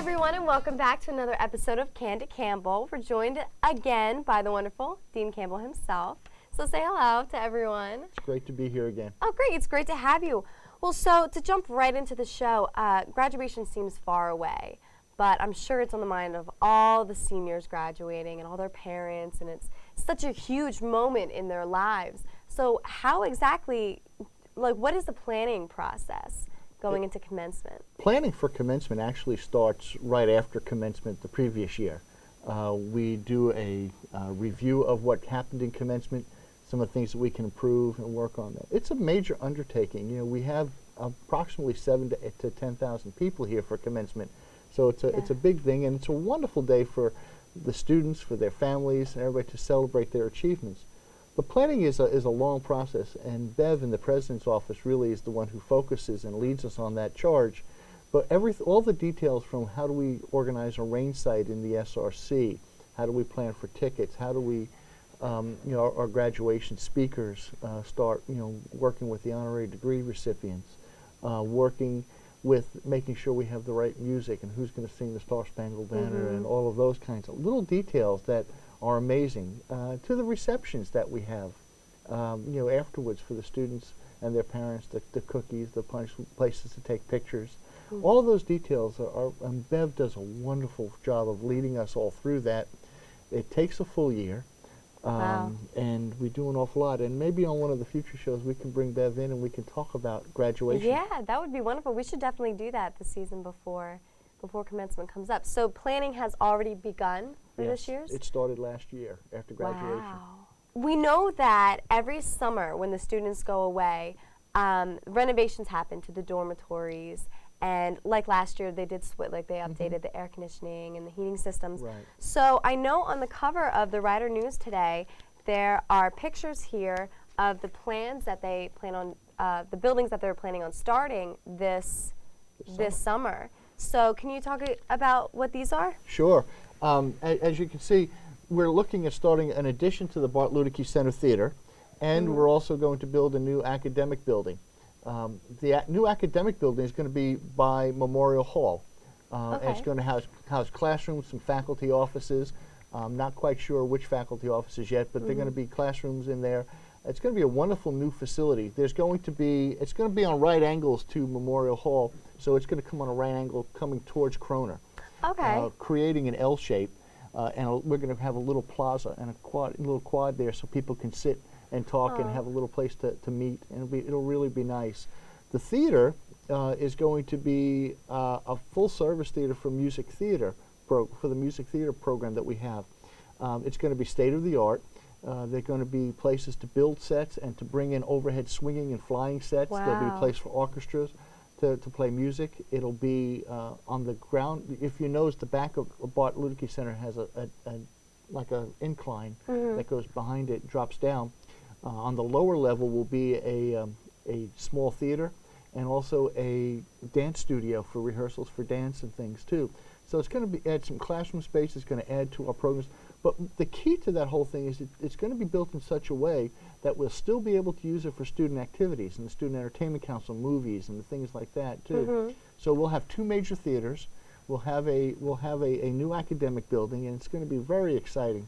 everyone, and welcome back to another episode of Candid Campbell. We're joined again by the wonderful Dean Campbell himself. So say hello to everyone. It's great to be here again. Oh, great. It's great to have you. Well, so to jump right into the show, graduation seems far away, but I'm sure it's on the mind of all the seniors graduating and all their parents, and it's such a huge moment in their lives. So how exactly, what is the planning process going into commencement? Planning for commencement actually starts right after commencement the previous year. We do a review of what happened in commencement, some of the things that we can improve and work on that. It's a major undertaking. You know, we have approximately 7,000 to 10,000 people here for commencement. So it's a big thing, and it's a wonderful day for the students, for their families, and everybody to celebrate their achievements. The planning is a long process, and Bev in the President's office really is the one who focuses and leads us on that charge. But all the details from how do we organize a range site in the SRC, how do we plan for tickets, how do we, our graduation speakers start, working with the honorary degree recipients, working with making sure we have the right music and who's going to sing the Star Spangled Banner and all of those kinds of little details that are amazing, to the receptions that we have, afterwards for the students and their parents, the cookies, the places to take pictures. All of those details and Bev does a wonderful job of leading us all through that. It takes a full year, and we do an awful lot. And maybe on one of the future shows we can bring Bev in and we can talk about graduation. Yeah, that would be wonderful. We should definitely do that the season before commencement comes up. So planning has already begun for this year's? It started last year after graduation. Wow. We know that every summer when the students go away, renovations happen to the dormitories, and like last year they did they updated the air conditioning and the heating systems. Right. So I know on the cover of the Rider News today there are pictures here of the plans that they plan on, the buildings that they're planning on starting this summer. So can you talk about what these are? Sure. As you can see, we're looking at starting an addition to the Bart Luedeke Center Theater, and we're also going to build a new academic building. The new academic building is going to be by Memorial Hall. And it's going to house classrooms, some faculty offices. I'm not quite sure which faculty offices yet, but they're going to be classrooms in there. It's going to be a wonderful new facility. It's going to be on right angles to Memorial Hall, so it's going to come on a right angle coming towards Kroner. Okay. Creating an L shape, and we're going to have a little plaza and a little quad there so people can sit and talk and have a little place to meet, and it'll really be nice. The theater is going to be a full-service theater for music theater for the music theater program that we have. It's going to be state-of-the-art. There are going to be places to build sets and to bring in overhead swinging and flying sets. Wow. There'll be a place for orchestras to play music. It'll be on the ground. If you notice, the back of Bart Luedeke Center has like an incline that goes behind it, drops down. On the lower level will be a small theater and also a dance studio for rehearsals for dance and things too. So it's going to add some classroom space. It's going to add to our programs. But the key to that whole thing is it's going to be built in such a way that we'll still be able to use it for student activities and the Student Entertainment Council, movies, and things like that too. So we'll have two major theaters. We'll have a new academic building, and it's going to be very exciting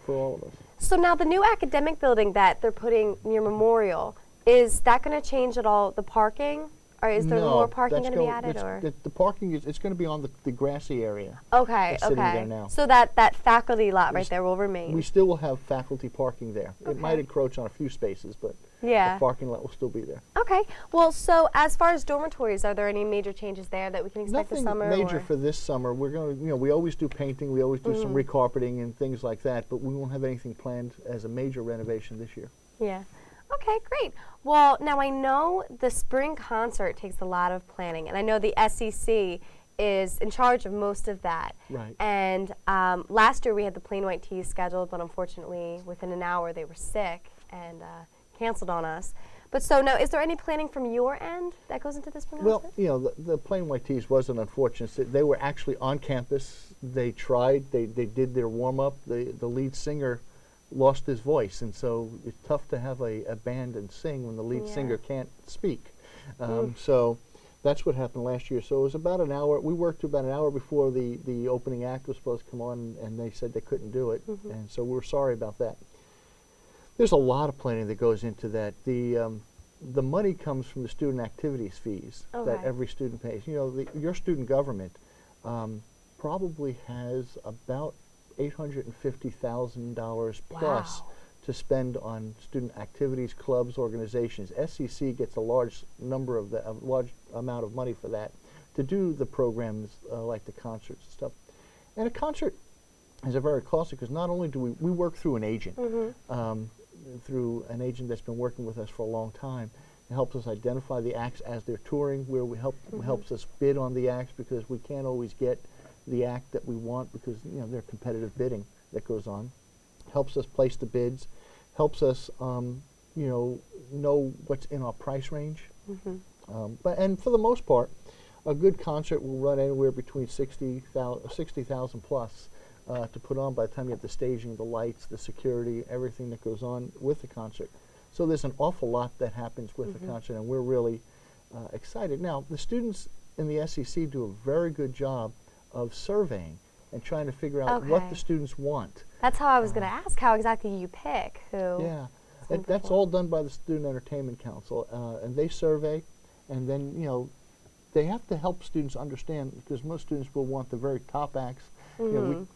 for all of us. So now the new academic building that they're putting near Memorial, is that going to change at all the parking? Or is there more parking going to be added? The parking it's going to be on the grassy area. Okay, sitting there now. So that faculty lot right there will remain. We still will have faculty parking there. Okay. It might encroach on a few spaces, but the parking lot will still be there. Okay. Well, so as far as dormitories, are there any major changes there that we can expect this summer? Nothing major for this summer. We're going to, we always do painting. We always do some recarpeting and things like that, but we won't have anything planned as a major renovation this year. Yeah. Okay, great. Well, now I know the spring concert takes a lot of planning, and I know the SEC is in charge of most of that. Right. And last year we had the Plain White Tease scheduled, but unfortunately within an hour they were sick and canceled on us. But so now, is there any planning from your end that goes into this spring concert? Well, the Plain White Tease was an unfortunate. They were actually on campus. They tried. They did their warm-up. The lead singer lost his voice, and so it's tough to have a band and sing when the lead singer can't speak. So That's what happened last year. So it was about an hour. We worked to about an hour before the opening act was supposed to come on, and they said they couldn't do it, and so we're sorry about that. There's a lot of planning that goes into that. The money comes from the student activities fees that every student pays. You know, your student government probably has about $850,000 plus to spend on student activities, clubs, organizations. SEC gets a large amount of money for that to do the programs like the concerts and stuff. And a concert is a very costly, because not only do we work through an agent, through an agent that's been working with us for a long time. It helps us identify the acts as they're touring, where we helps us bid on the acts, because we can't always get the act that we want, because there's competitive bidding that goes on. Helps us place the bids, helps us know what's in our price range. And for the most part, a good concert will run anywhere between $60,000 plus to put on by the time you have the staging, the lights, the security, everything that goes on with the concert. So there's an awful lot that happens with the concert, and we're really excited. Now, the students in the SEC do a very good job of surveying and trying to figure out what the students want. That's how I was going to ask, how exactly you pick who. Yeah, that's all done by the Student Entertainment Council, and they survey, and then they have to help students understand, because most students will want the very top acts.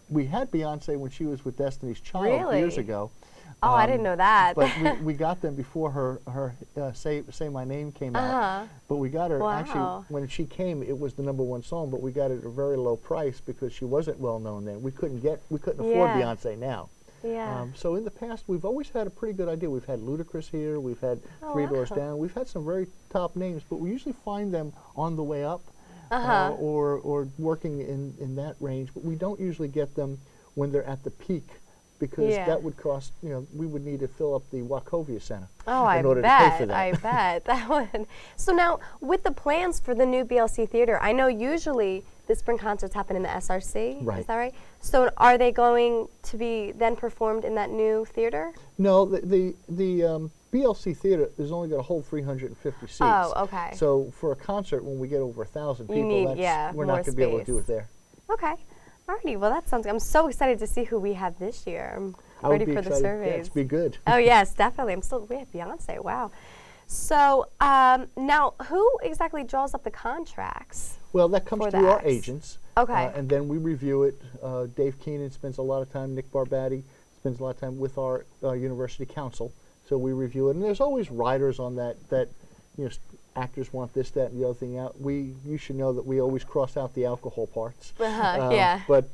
We had Beyonce when she was with Destiny's Child years ago. Oh, I didn't know that. But we got them before her Say My Name came out. But we got her, actually, when she came, it was the #1 song, but we got it at a very low price because she wasn't well known then. We couldn't afford Beyonce now. So in the past, we've always had a pretty good idea. We've had Ludacris here, we've had Three Doors Down, we've had some very top names, but we usually find them on the way up or working in that range, but we don't usually get them when they're at the peak, because that would cost, we would need to fill up the Wachovia Center in order to pay for that. I bet that would. So now, with the plans for the new BLC Theater, I know usually the spring concerts happen in the SRC, is that right? So are they going to be then performed in that new theater? No, the BLC Theater is only going to hold 350 seats. Oh, okay. So for a concert, when we get over 1,000 people, we're not going to be able to do it there. Okay. Alrighty, well that sounds good. I'm so excited to see who we have this year. I'm ready for the surveys. Yeah, it's be good. Oh yes, definitely. We have Beyonce, wow. So now, who exactly draws up the contracts? Well, that comes through our agents. Okay. And then we review it. Dave Keenan spends a lot of time, Nick Barbati spends a lot of time with our university council. So we review it. And there's always riders on that actors want this, that, and the other thing out. You should know that we always cross out the alcohol parts. But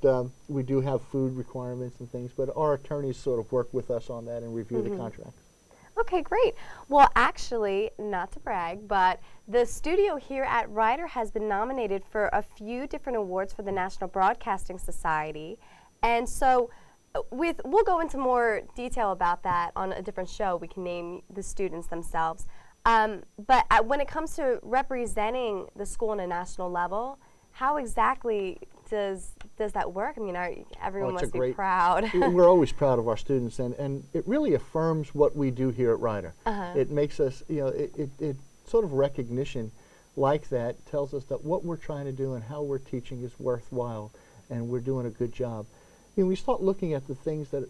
we do have food requirements and things. But our attorneys sort of work with us on that and review the contracts. Okay, great. Well, actually, not to brag, but the studio here at Rider has been nominated for a few different awards for the National Broadcasting Society. And so we'll go into more detail about that on a different show. We can name the students themselves. But when it comes to representing the school on a national level, how exactly does that work? I mean, everyone must be proud. We're always proud of our students, and it really affirms what we do here at Rider. It makes us, it sort of recognition like that tells us that what we're trying to do and how we're teaching is worthwhile, and we're doing a good job. We start looking at the things that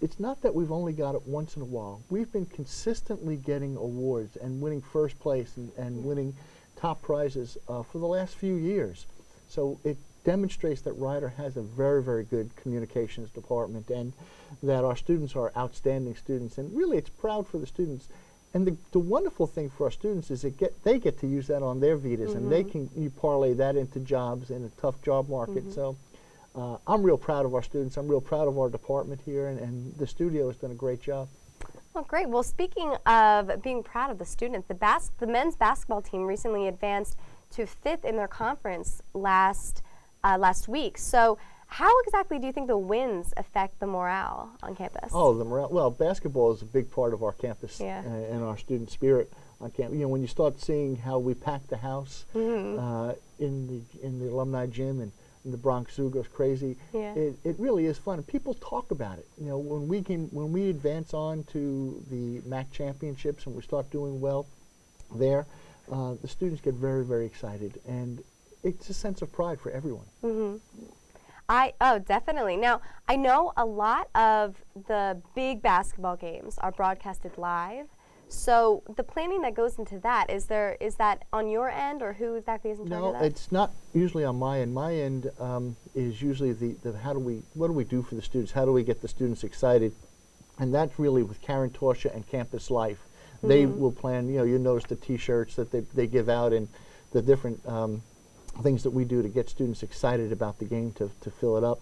it's not that we've only got it once in a while. We've been consistently getting awards and winning first place and winning top prizes for the last few years. So it demonstrates that Rider has a very, very good communications department, and that our students are outstanding students. And really, it's proud for the students. And the wonderful thing for our students is they get to use that on their Vitas, and you parlay that into jobs in a tough job market. So I'm real proud of our students. I'm real proud of our department here, and the studio has done a great job. Well, great. Well, speaking of being proud of the students, the men's basketball team recently advanced to 5th in their conference last week. So how exactly do you think the wins affect the morale on campus? Oh, the morale. Well, basketball is a big part of our campus and our student spirit on campus. When you start seeing how we pack the house in the alumni gym, and the Bronx Zoo goes crazy. It really is fun. People talk about it. When we advance on to the MAC championships and we start doing well there, the students get very, very excited, and it's a sense of pride for everyone. Oh, definitely. Now, I know a lot of the big basketball games are broadcasted live. So the planning that goes into that, is that on your end, or who exactly is in charge of that? No, it's not usually on my end. My end is usually the what do we do for the students? How do we get the students excited? And that's really with Karen Torsha and Campus Life. They will plan, you notice the T-shirts that they give out and the different things that we do to get students excited about the game to fill it up.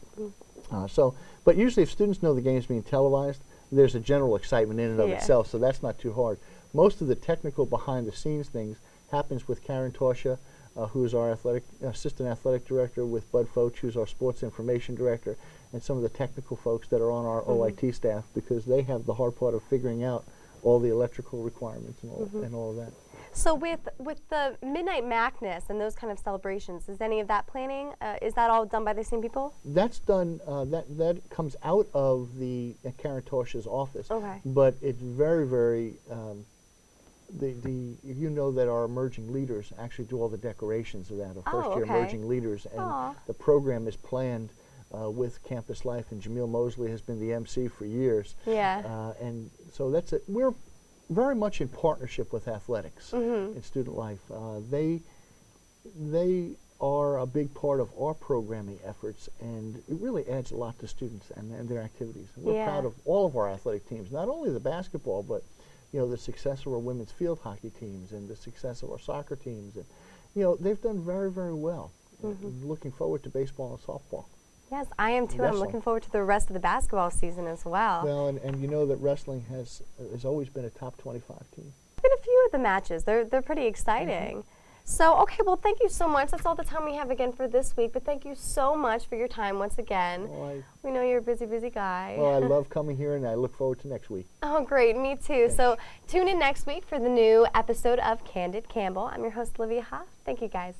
But usually if students know the game's being televised, there's a general excitement in and of itself, so that's not too hard. Most of the technical behind-the-scenes things happens with Karen Torsha, who is our assistant athletic director, with Bud Foch, who's our sports information director, and some of the technical folks that are on our OIT staff, because they have the hard part of figuring out all the electrical requirements and all of that. So with the Midnight Madness and those kind of celebrations, is any of that planning, is that all done by the same people? That's done, that comes out of the Karen Torsha's office. Okay. But it's very, very, you know that our emerging leaders actually do all the decorations of that, our first-year emerging leaders, and the program is planned with Campus Life, and Jamil Mosley has been the MC for years. Yeah. And so we're very much in partnership with athletics in student life. They are a big part of our programming efforts, and it really adds a lot to students and their activities. And we're proud of all of our athletic teams, not only the basketball, but the success of our women's field hockey teams and the success of our soccer teams. And they've done very, very well. And looking forward to baseball and softball. Yes, I am too. I'm looking forward to the rest of the basketball season as well. Well, and you know that wrestling has always been a top 25 team. I've been a few of the matches. They're pretty exciting. So, okay, well, thank you so much. That's all the time we have again for this week, but thank you so much for your time once again. Well, we know you're a busy, busy guy. Well, I love coming here, and I look forward to next week. Oh, great. Me too. Thanks. So tune in next week for the new episode of Candid Campbell. I'm your host, Olivia Hoff. Thank you, guys.